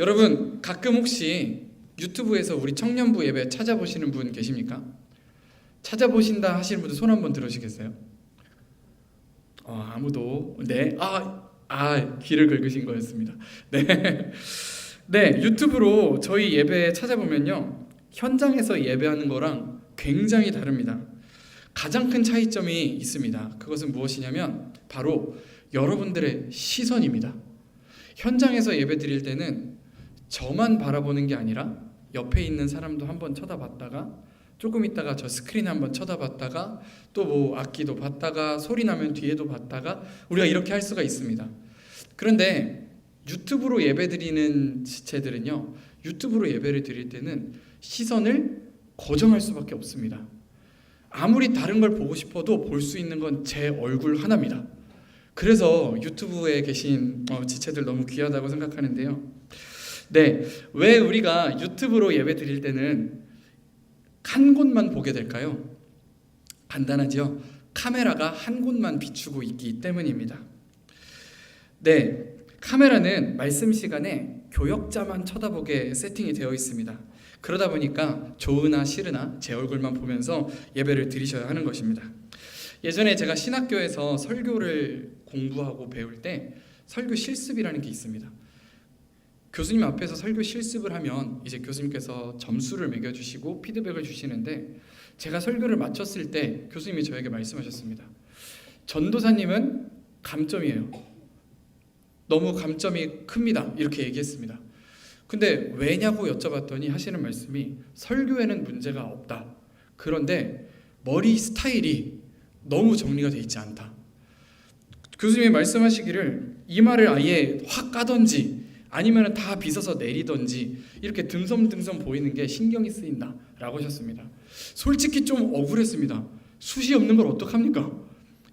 여러분 가끔 혹시 유튜브에서 우리 청년부 예배 찾아보시는 분 계십니까? 찾아보신다 하시는 분들 손 한번 들어주시겠어요? 아무도. 네. 귀를 긁으신 거였습니다. 네. 네, 유튜브로 저희 예배 찾아보면요, 현장에서 예배하는 거랑 굉장히 다릅니다. 가장 큰 차이점이 있습니다. 그것은 무엇이냐면 바로 여러분들의 시선입니다. 현장에서 예배 드릴 때는 저만 바라보는 게 아니라 옆에 있는 사람도 한번 쳐다봤다가 조금 있다가 저 스크린 한번 쳐다봤다가 또 뭐 악기도 봤다가 소리 나면 뒤에도 봤다가 우리가 이렇게 할 수가 있습니다. 그런데 유튜브로 예배 드리는 지체들은요, 유튜브로 예배를 드릴 때는 시선을 고정할 수밖에 없습니다. 아무리 다른 걸 보고 싶어도 볼 수 있는 건 제 얼굴 하나입니다. 그래서 유튜브에 계신 지체들 너무 귀하다고 생각하는데요. 네, 왜 우리가 유튜브로 예배 드릴 때는 한 곳만 보게 될까요? 간단하죠? 카메라가 한 곳만 비추고 있기 때문입니다. 네, 카메라는 말씀 시간에 교역자만 쳐다보게 세팅이 되어 있습니다. 그러다 보니까 좋으나 싫으나 제 얼굴만 보면서 예배를 드리셔야 하는 것입니다. 예전에 제가 신학교에서 설교를 공부하고 배울 때 설교 실습이라는 게 있습니다. 교수님 앞에서 설교 실습을 하면 이제 교수님께서 점수를 매겨주시고 피드백을 주시는데, 제가 설교를 마쳤을 때 교수님이 저에게 말씀하셨습니다. 전도사님은 감점이에요. 너무 감점이 큽니다. 이렇게 얘기했습니다. 근데 왜냐고 여쭤봤더니 하시는 말씀이 설교에는 문제가 없다. 그런데 머리 스타일이 너무 정리가 돼 있지 않다. 교수님이 말씀하시기를 이 말을 아예 확 까던지 아니면 다 빗어서 내리던지 이렇게 듬성듬성 보이는 게 신경이 쓰인다 라고 하셨습니다. 솔직히 좀 억울했습니다. 숱이 없는 걸 어떡합니까?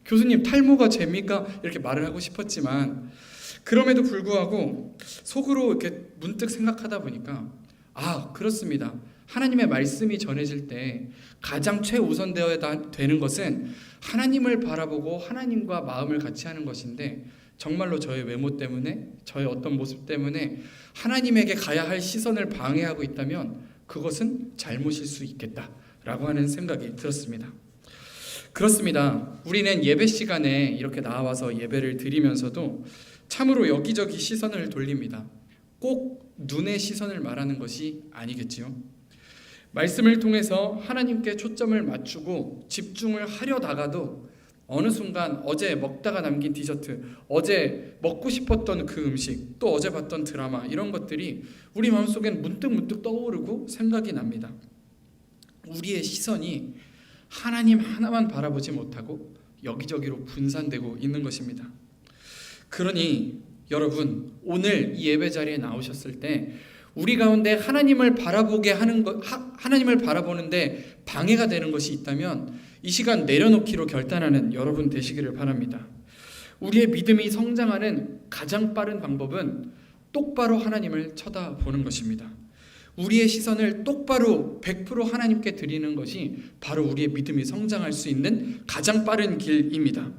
교수님 탈모가 죄입니까? 이렇게 말을 하고 싶었지만 그럼에도 불구하고 속으로 이렇게 문득 생각하다 보니까 그렇습니다. 하나님의 말씀이 전해질 때 가장 최우선 되어야 되는 것은 하나님을 바라보고 하나님과 마음을 같이 하는 것인데, 정말로 저의 외모 때문에 저의 어떤 모습 때문에 하나님에게 가야 할 시선을 방해하고 있다면 그것은 잘못일 수 있겠다라고 하는 생각이 들었습니다. 그렇습니다. 우리는 예배 시간에 이렇게 나와서 예배를 드리면서도 참으로 여기저기 시선을 돌립니다. 꼭 눈의 시선을 말하는 것이 아니겠지요. 말씀을 통해서 하나님께 초점을 맞추고 집중을 하려다가도 어느 순간 어제 먹다가 남긴 디저트, 어제 먹고 싶었던 그 음식, 또 어제 봤던 드라마, 이런 것들이 우리 마음속엔 문득문득 떠오르고 생각이 납니다. 우리의 시선이 하나님 하나만 바라보지 못하고 여기저기로 분산되고 있는 것입니다. 그러니 여러분, 오늘 이 예배 자리에 나오셨을 때 우리 가운데 하나님을 바라보게 하는 것, 하나님을 바라보는데 방해가 되는 것이 있다면 이 시간 내려놓기로 결단하는 여러분 되시기를 바랍니다. 우리의 믿음이 성장하는 가장 빠른 방법은 똑바로 하나님을 쳐다보는 것입니다. 우리의 시선을 똑바로 100% 하나님께 드리는 것이 바로 우리의 믿음이 성장할 수 있는 가장 빠른 길입니다.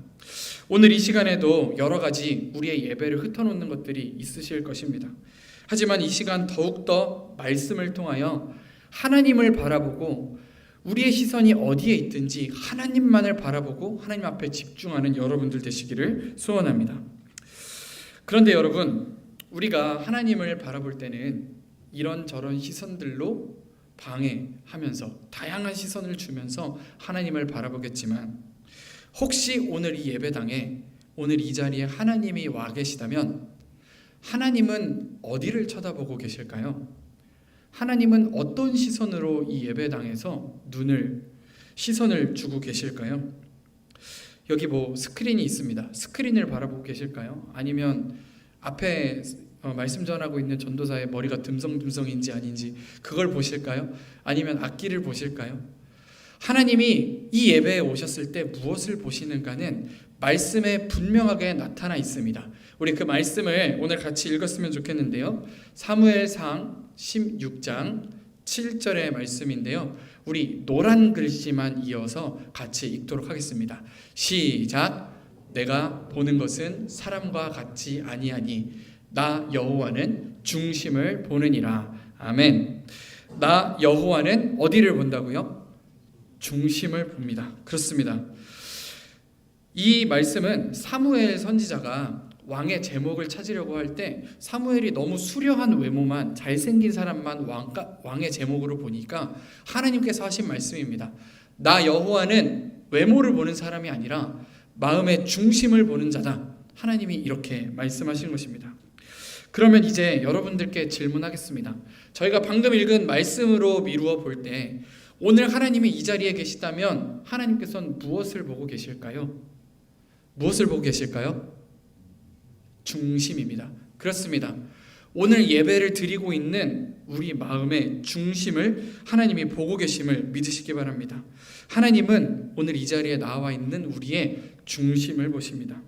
오늘 이 시간에도 여러 가지 우리의 예배를 흩어놓는 것들이 있으실 것입니다. 하지만 이 시간 더욱더 말씀을 통하여 하나님을 바라보고 우리의 시선이 어디에 있든지 하나님만을 바라보고 하나님 앞에 집중하는 여러분들 되시기를 소원합니다. 그런데 여러분, 우리가 하나님을 바라볼 때는 이런저런 시선들로 방해하면서 다양한 시선을 주면서 하나님을 바라보겠지만, 혹시 오늘 이 예배당에 오늘 이 자리에 하나님이 와 계시다면 하나님은 어디를 쳐다보고 계실까요? 하나님은 어떤 시선으로 이 예배당에서 시선을 주고 계실까요? 여기 스크린이 있습니다. 스크린을 바라보고 계실까요? 아니면 앞에 말씀 전하고 있는 전도사의 머리가 듬성듬성인지 아닌지 그걸 보실까요? 아니면 악기를 보실까요? 하나님이 이 예배에 오셨을 때 무엇을 보시는가는 말씀에 분명하게 나타나 있습니다. 우리 그 말씀을 오늘 같이 읽었으면 좋겠는데요. 사무엘상 16장 7절의 말씀인데요. 우리 노란 글씨만 이어서 같이 읽도록 하겠습니다. 시작. 내가 보는 것은 사람과 같지 아니하니 나 여호와는 중심을 보느니라. 아멘. 나 여호와는 어디를 본다고요? 중심을 봅니다. 그렇습니다. 이 말씀은 사무엘 선지자가 왕의 제목을 찾으려고 할 때 사무엘이 너무 수려한 외모만 잘생긴 사람만 왕의 제목으로 보니까 하나님께서 하신 말씀입니다. 나 여호와는 외모를 보는 사람이 아니라 마음의 중심을 보는 자다. 하나님이 이렇게 말씀하시는 것입니다. 그러면 이제 여러분들께 질문하겠습니다. 저희가 방금 읽은 말씀으로 미루어 볼 때 오늘 하나님이 이 자리에 계시다면 하나님께서는 무엇을 보고 계실까요? 무엇을 보고 계실까요? 중심입니다. 그렇습니다. 오늘 예배를 드리고 있는 우리 마음의 중심을 하나님이 보고 계심을 믿으시기 바랍니다. 하나님은 오늘 이 자리에 나와 있는 우리의 중심을 보십니다.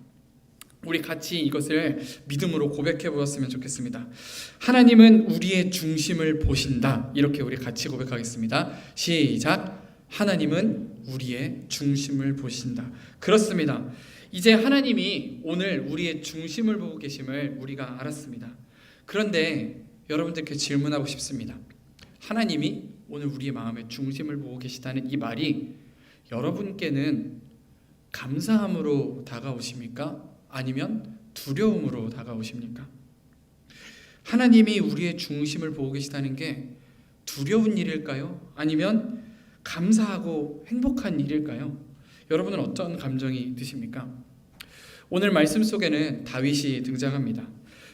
우리 같이 이것을 믿음으로 고백해 보았으면 좋겠습니다. 하나님은 우리의 중심을 보신다. 이렇게 우리 같이 고백하겠습니다. 시작. 하나님은 우리의 중심을 보신다. 그렇습니다. 이제 하나님이 오늘 우리의 중심을 보고 계심을 우리가 알았습니다. 그런데 여러분들께 질문하고 싶습니다. 하나님이 오늘 우리의 마음의 중심을 보고 계시다는 이 말이 여러분께는 감사함으로 다가오십니까? 아니면 두려움으로 다가오십니까? 하나님이 우리의 중심을 보고 계시다는 게 두려운 일일까요? 아니면 감사하고 행복한 일일까요? 여러분은 어떤 감정이 드십니까? 오늘 말씀 속에는 다윗이 등장합니다.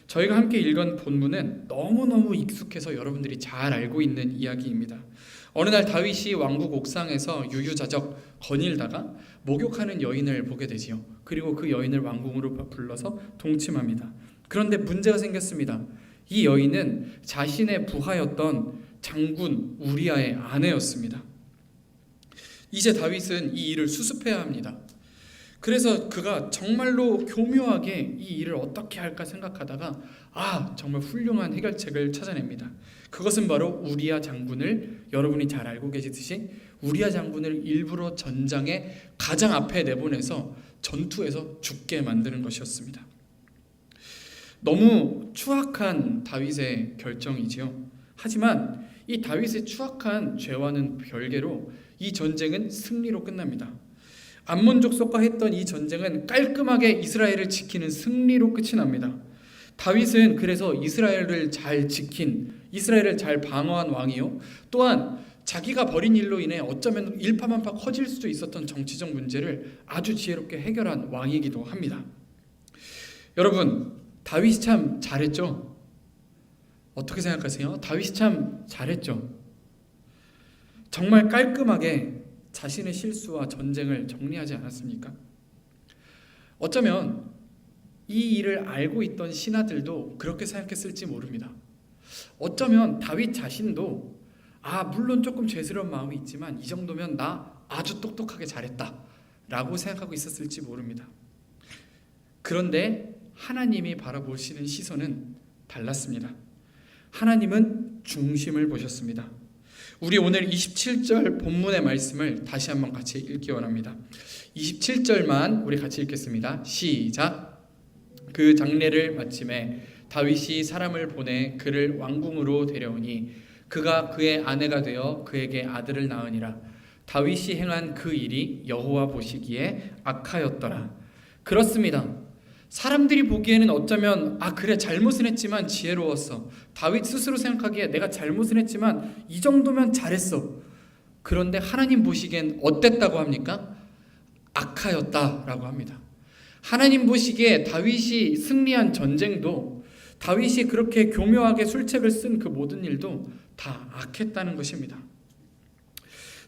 저희가 함께 읽은 본문은 너무너무 익숙해서 여러분들이 잘 알고 있는 이야기입니다. 어느 날 다윗이 왕국 옥상에서 유유자적 거닐다가 목욕하는 여인을 보게 되지요. 그리고 그 여인을 왕궁으로 불러서 동침합니다. 그런데 문제가 생겼습니다. 이 여인은 자신의 부하였던 장군 우리아의 아내였습니다. 이제 다윗은 이 일을 수습해야 합니다. 그래서 그가 정말로 교묘하게 이 일을 어떻게 할까 생각하다가 정말 훌륭한 해결책을 찾아냅니다. 그것은 바로 우리아 장군을, 여러분이 잘 알고 계시듯이 우리아 장군을 일부러 전장의 가장 앞에 내보내서 전투에서 죽게 만드는 것이었습니다. 너무 추악한 다윗의 결정이지요. 하지만 이 다윗의 추악한 죄와는 별개로 이 전쟁은 승리로 끝납니다. 암몬 족속과 했던 이 전쟁은 깔끔하게 이스라엘을 지키는 승리로 끝이 납니다. 다윗은 그래서 이스라엘을 잘 지킨, 이스라엘을 잘 방어한 왕이요, 또한 자기가 벌인 일로 인해 어쩌면 일파만파 커질 수도 있었던 정치적 문제를 아주 지혜롭게 해결한 왕이기도 합니다. 여러분, 다윗이 참 잘했죠? 어떻게 생각하세요? 다윗이 참 잘했죠? 정말 깔끔하게 자신의 실수와 전쟁을 정리하지 않았습니까? 어쩌면 이 일을 알고 있던 신하들도 그렇게 생각했을지 모릅니다. 어쩌면 다윗 자신도 물론 조금 죄스러운 마음이 있지만 이 정도면 나 아주 똑똑하게 잘했다 라고 생각하고 있었을지 모릅니다. 그런데 하나님이 바라보시는 시선은 달랐습니다. 하나님은 중심을 보셨습니다. 우리 오늘 27절 본문의 말씀을 다시 한번 같이 읽기 원합니다. 27절만 우리 같이 읽겠습니다. 시작. 그 장례를 마침에 다윗이 사람을 보내 그를 왕궁으로 데려오니 그가 그의 아내가 되어 그에게 아들을 낳으니라. 다윗이 행한 그 일이 여호와 보시기에 악하였더라. 그렇습니다. 사람들이 보기에는 어쩌면 그래 잘못은 했지만 지혜로웠어. 다윗 스스로 생각하기에 내가 잘못은 했지만 이 정도면 잘했어. 그런데 하나님 보시기엔 어땠다고 합니까? 악하였다라고 합니다. 하나님 보시기에 다윗이 승리한 전쟁도, 다윗이 그렇게 교묘하게 술책을 쓴 그 모든 일도 다 악했다는 것입니다.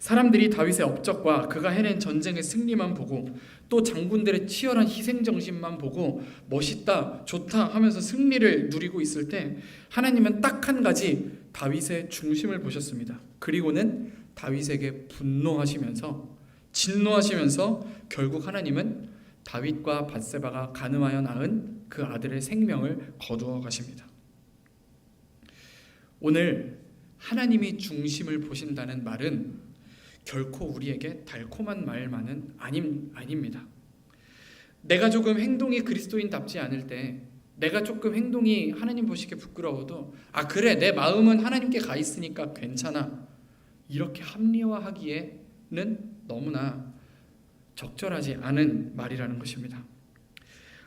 사람들이 다윗의 업적과 그가 해낸 전쟁의 승리만 보고 또 장군들의 치열한 희생정신만 보고 멋있다, 좋다 하면서 승리를 누리고 있을 때 하나님은 딱 한 가지 다윗의 중심을 보셨습니다. 그리고는 다윗에게 분노하시면서 진노하시면서 결국 하나님은 다윗과 밧세바가 간음하여 낳은 그 아들의 생명을 거두어 가십니다. 오늘 하나님이 중심을 보신다는 말은 결코 우리에게 달콤한 말만은 아닙니다. 내가 조금 행동이 그리스도인답지 않을 때 내가 조금 행동이 하나님 보시기에 부끄러워도 그래, 내 마음은 하나님께 가 있으니까 괜찮아, 이렇게 합리화하기에는 너무나 적절하지 않은 말이라는 것입니다.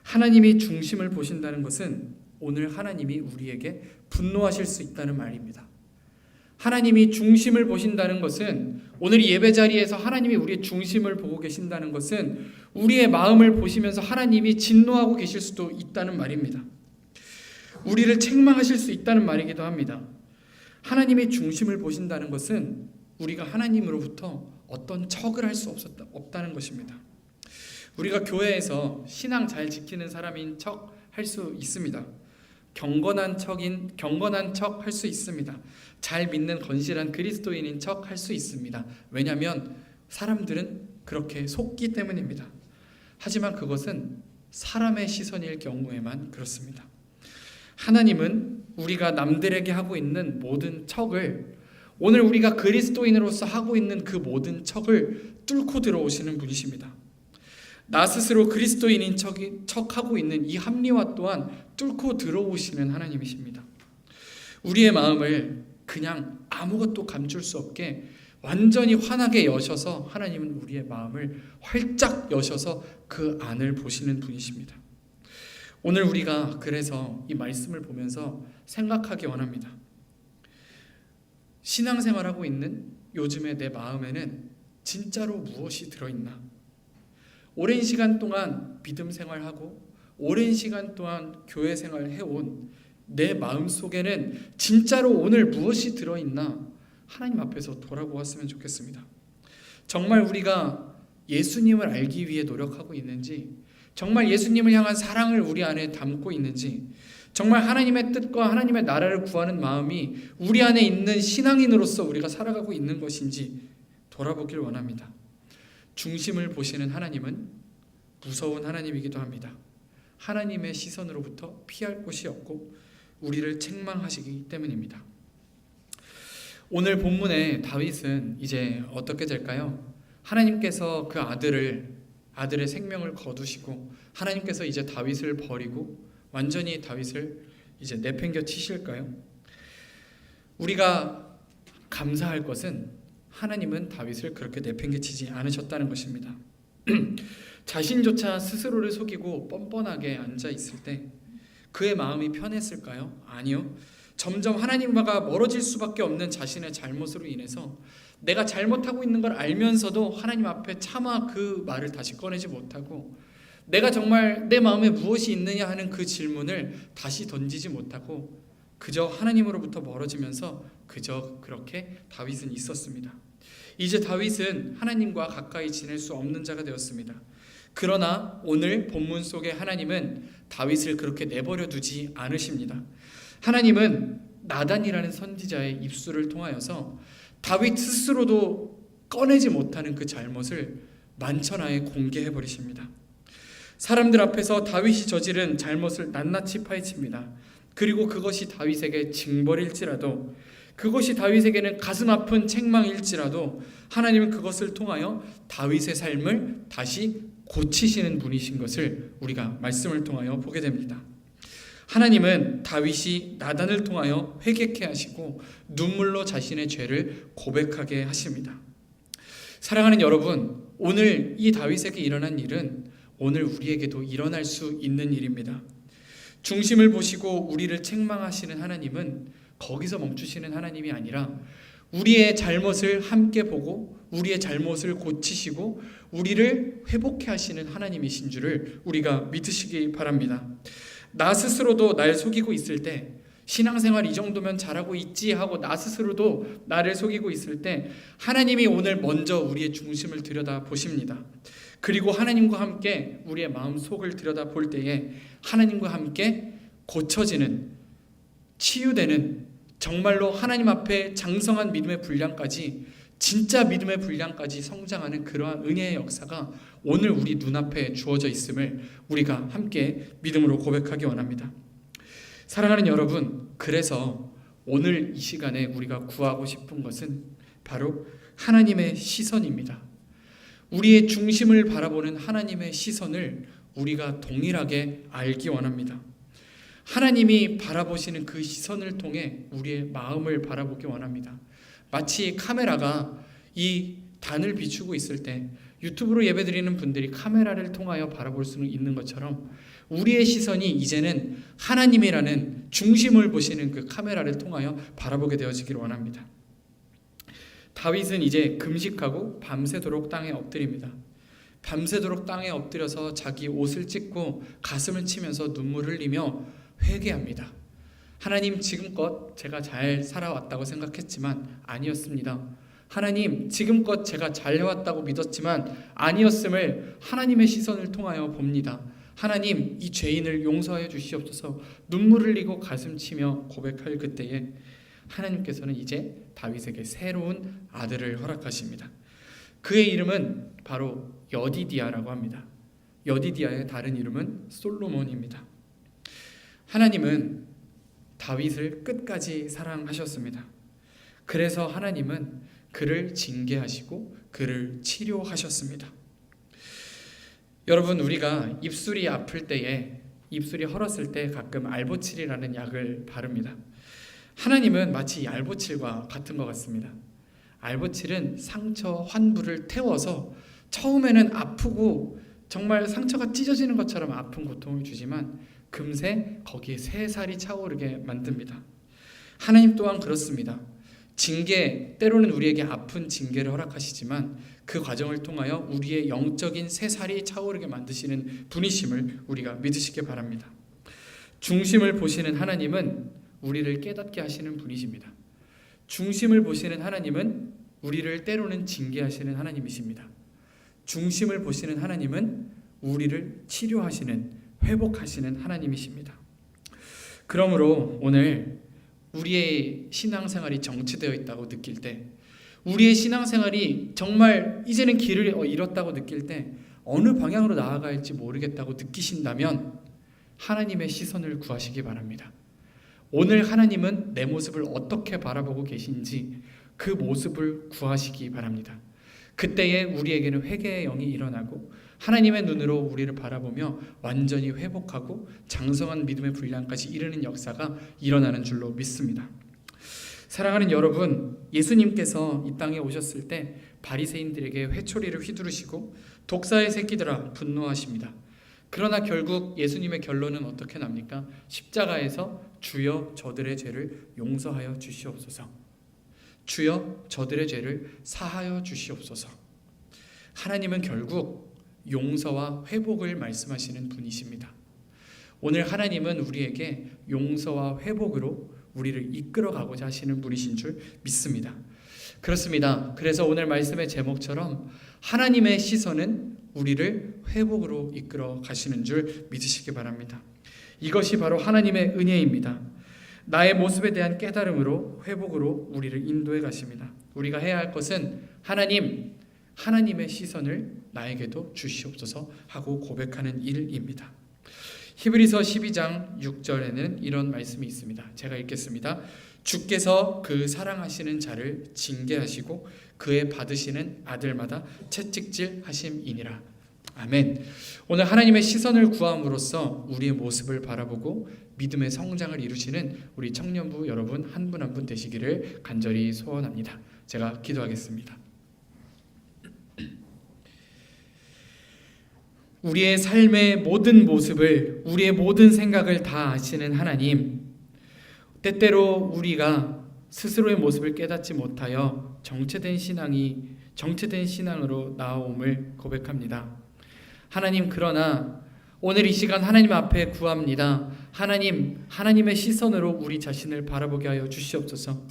하나님이 중심을 보신다는 것은 오늘 하나님이 우리에게 분노하실 수 있다는 말입니다. 하나님이 중심을 보신다는 것은, 오늘 이 예배 자리에서 하나님이 우리의 중심을 보고 계신다는 것은 우리의 마음을 보시면서 하나님이 진노하고 계실 수도 있다는 말입니다. 우리를 책망하실 수 있다는 말이기도 합니다. 하나님이 중심을 보신다는 것은 우리가 하나님으로부터 어떤 척을 할 수 없다는 것입니다. 우리가 교회에서 신앙 잘 지키는 사람인 척 할 수 있습니다. 경건한 척 할 수 있습니다. 잘 믿는 건실한 그리스도인인 척 할 수 있습니다. 왜냐하면 사람들은 그렇게 속기 때문입니다. 하지만 그것은 사람의 시선일 경우에만 그렇습니다. 하나님은 우리가 남들에게 하고 있는 모든 척을, 오늘 우리가 그리스도인으로서 하고 있는 그 모든 척을 뚫고 들어오시는 분이십니다. 나 스스로 그리스도인인 척하고 있는 이 합리화 또한 뚫고 들어오시는 하나님이십니다. 우리의 마음을 그냥 아무것도 감출 수 없게 완전히 환하게 여셔서, 하나님은 우리의 마음을 활짝 여셔서 그 안을 보시는 분이십니다. 오늘 우리가 그래서 이 말씀을 보면서 생각하기 원합니다. 신앙생활하고 있는 요즘의 내 마음에는 진짜로 무엇이 들어있나? 오랜 시간 동안 믿음 생활하고 오랜 시간 동안 교회 생활 해온 내 마음 속에는 진짜로 오늘 무엇이 들어있나? 하나님 앞에서 돌아보았으면 좋겠습니다. 정말 우리가 예수님을 알기 위해 노력하고 있는지, 정말 예수님을 향한 사랑을 우리 안에 담고 있는지, 정말 하나님의 뜻과 하나님의 나라를 구하는 마음이 우리 안에 있는 신앙인으로서 우리가 살아가고 있는 것인지 돌아보길 원합니다. 중심을 보시는 하나님은 무서운 하나님이기도 합니다. 하나님의 시선으로부터 피할 곳이 없고 우리를 책망하시기 때문입니다. 오늘 본문의 다윗은 이제 어떻게 될까요? 하나님께서 그 아들의 생명을 거두시고 하나님께서 이제 다윗을 버리고 완전히 다윗을 이제 내팽겨 치실까요? 우리가 감사할 것은 하나님은 다윗을 그렇게 내팽겨 치지 않으셨다는 것입니다. 자신조차 스스로를 속이고 뻔뻔하게 앉아 있을 때 그의 마음이 편했을까요? 아니요. 점점 하나님과 멀어질 수밖에 없는 자신의 잘못으로 인해서 내가 잘못하고 있는 걸 알면서도 하나님 앞에 차마 그 말을 다시 꺼내지 못하고, 내가 정말 내 마음에 무엇이 있느냐 하는 그 질문을 다시 던지지 못하고 그저 하나님으로부터 멀어지면서 그저 그렇게 다윗은 있었습니다. 이제 다윗은 하나님과 가까이 지낼 수 없는 자가 되었습니다. 그러나 오늘 본문 속에 하나님은 다윗을 그렇게 내버려 두지 않으십니다. 하나님은 나단이라는 선지자의 입술을 통하여서 다윗 스스로도 꺼내지 못하는 그 잘못을 만천하에 공개해 버리십니다. 사람들 앞에서 다윗이 저지른 잘못을 낱낱이 파헤칩니다. 그리고 그것이 다윗에게 징벌일지라도, 그것이 다윗에게는 가슴 아픈 책망일지라도 하나님은 그것을 통하여 다윗의 삶을 다시 고치시는 분이신 것을 우리가 말씀을 통하여 보게 됩니다. 하나님은 다윗이 나단을 통하여 회개케 하시고 눈물로 자신의 죄를 고백하게 하십니다. 사랑하는 여러분, 오늘 이 다윗에게 일어난 일은 오늘 우리에게도 일어날 수 있는 일입니다. 중심을 보시고 우리를 책망하시는 하나님은 거기서 멈추시는 하나님이 아니라 우리의 잘못을 함께 보고 우리의 잘못을 고치시고 우리를 회복해 하시는 하나님이신 줄을 우리가 믿으시기 바랍니다. 나 스스로도 날 속이고 있을 때, 신앙생활 이 정도면 잘하고 있지 하고 나 스스로도 나를 속이고 있을 때 하나님이 오늘 먼저 우리의 중심을 들여다보십니다. 그리고 하나님과 함께 우리의 마음속을 들여다볼 때에 하나님과 함께 고쳐지는, 치유되는, 정말로 하나님 앞에 장성한 믿음의 분량까지, 진짜 믿음의 분량까지 성장하는 그러한 은혜의 역사가 오늘 우리 눈앞에 주어져 있음을 우리가 함께 믿음으로 고백하기 원합니다. 사랑하는 여러분, 그래서 오늘 이 시간에 우리가 구하고 싶은 것은 바로 하나님의 시선입니다. 우리의 중심을 바라보는 하나님의 시선을 우리가 동일하게 알기 원합니다. 하나님이 바라보시는 그 시선을 통해 우리의 마음을 바라보기 원합니다. 마치 카메라가 이 단을 비추고 있을 때 유튜브로 예배드리는 분들이 카메라를 통하여 바라볼 수 있는 것처럼 우리의 시선이 이제는 하나님이라는 중심을 보시는 그 카메라를 통하여 바라보게 되어지기를 원합니다. 다윗은 이제 금식하고 밤새도록 땅에 엎드립니다. 밤새도록 땅에 엎드려서 자기 옷을 찢고 가슴을 치면서 눈물을 흘리며 회개합니다. 하나님, 지금껏 제가 잘 살아왔다고 생각했지만 아니었습니다. 하나님, 지금껏 제가 잘 해왔다고 믿었지만 아니었음을 하나님의 시선을 통하여 봅니다. 하나님, 이 죄인을 용서하여 주시옵소서. 눈물 흘리고 가슴 치며 고백할 그때에 하나님께서는 이제 다윗에게 새로운 아들을 허락하십니다. 그의 이름은 바로 여디디아라고 합니다. 여디디아의 다른 이름은 솔로몬입니다. 하나님은 다윗을 끝까지 사랑하셨습니다. 그래서 하나님은 그를 징계하시고 그를 치료하셨습니다. 여러분, 우리가 입술이 아플 때에, 입술이 헐었을 때 가끔 알보칠이라는 약을 바릅니다. 하나님은 마치 알보칠과 같은 것 같습니다. 알보칠은 상처, 환부를 태워서 처음에는 아프고 정말 상처가 찢어지는 것처럼 아픈 고통을 주지만 금세 거기에 새살이 차오르게 만듭니다. 하나님 또한 그렇습니다. 징계, 때로는 우리에게 아픈 징계를 허락하시지만 그 과정을 통하여 우리의 영적인 새살이 차오르게 만드시는 분이심을 우리가 믿으시기 바랍니다. 중심을 보시는 하나님은 우리를 깨닫게 하시는 분이십니다. 중심을 보시는 하나님은 우리를 때로는 징계하시는 하나님이십니다. 중심을 보시는 하나님은 우리를 치료하시는, 회복하시는 하나님이십니다. 그러므로 오늘 우리의 신앙생활이 정체되어 있다고 느낄 때, 우리의 신앙생활이 정말 이제는 길을 잃었다고 느낄 때, 어느 방향으로 나아갈지 모르겠다고 느끼신다면 하나님의 시선을 구하시기 바랍니다. 오늘 하나님은 내 모습을 어떻게 바라보고 계신지 그 모습을 구하시기 바랍니다. 그때에 우리에게는 회개의 영이 일어나고 하나님의 눈으로 우리를 바라보며 완전히 회복하고 장성한 믿음의 분량까지 이르는 역사가 일어나는 줄로 믿습니다. 사랑하는 여러분, 예수님께서 이 땅에 오셨을 때 바리새인들에게 회초리를 휘두르시고 독사의 새끼들아 분노하십니다. 그러나 결국 예수님의 결론은 어떻게 납니까? 십자가에서 주여 저들의 죄를 용서하여 주시옵소서. 주여 저들의 죄를 사하여 주시옵소서. 하나님은 결국 용서와 회복을 말씀하시는 분이십니다. 오늘 하나님은 우리에게 용서와 회복으로 우리를 이끌어가고자 하시는 분이신 줄 믿습니다. 그렇습니다. 그래서 오늘 말씀의 제목처럼 하나님의 시선은 우리를 회복으로 이끌어 가시는 줄 믿으시기 바랍니다. 이것이 바로 하나님의 은혜입니다. 나의 모습에 대한 깨달음으로 회복으로 우리를 인도해 가십니다. 우리가 해야 할 것은 하나님의 시선을 나에게도 주시옵소서 하고 고백하는 일입니다. 히브리서 12장 6절에는 이런 말씀이 있습니다. 제가 읽겠습니다. 주께서 그 사랑하시는 자를 징계하시고 그의 받으시는 아들마다 채찍질 하심이니라. 아멘. 오늘 하나님의 시선을 구함으로써 우리의 모습을 바라보고 믿음의 성장을 이루시는 우리 청년부 여러분 한 분 한 분 되시기를 간절히 소원합니다. 제가 기도하겠습니다. 우리의 삶의 모든 모습을, 우리의 모든 생각을 다 아시는 하나님, 때때로 우리가 스스로의 모습을 깨닫지 못하여 정체된 신앙으로 나아옴을 고백합니다. 하나님, 그러나 오늘 이 시간 하나님 앞에 구합니다. 하나님의 시선으로 우리 자신을 바라보게 하여 주시옵소서.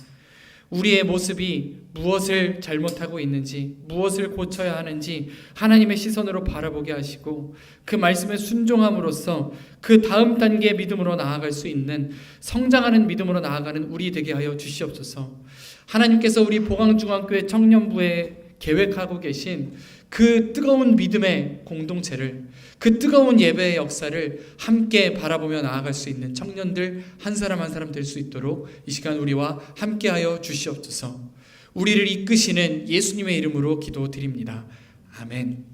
우리의 모습이 무엇을 잘못하고 있는지, 무엇을 고쳐야 하는지 하나님의 시선으로 바라보게 하시고 그 말씀에 순종함으로써 그 다음 단계의 믿음으로 나아갈 수 있는, 성장하는 믿음으로 나아가는 우리 되게 하여 주시옵소서. 하나님께서 우리 보강중앙교회 청년부에 계획하고 계신 그 뜨거운 믿음의 공동체를, 그 뜨거운 예배의 역사를 함께 바라보며 나아갈 수 있는 청년들 한 사람 한 사람 될 수 있도록 이 시간 우리와 함께하여 주시옵소서. 우리를 이끄시는 예수님의 이름으로 기도드립니다. 아멘.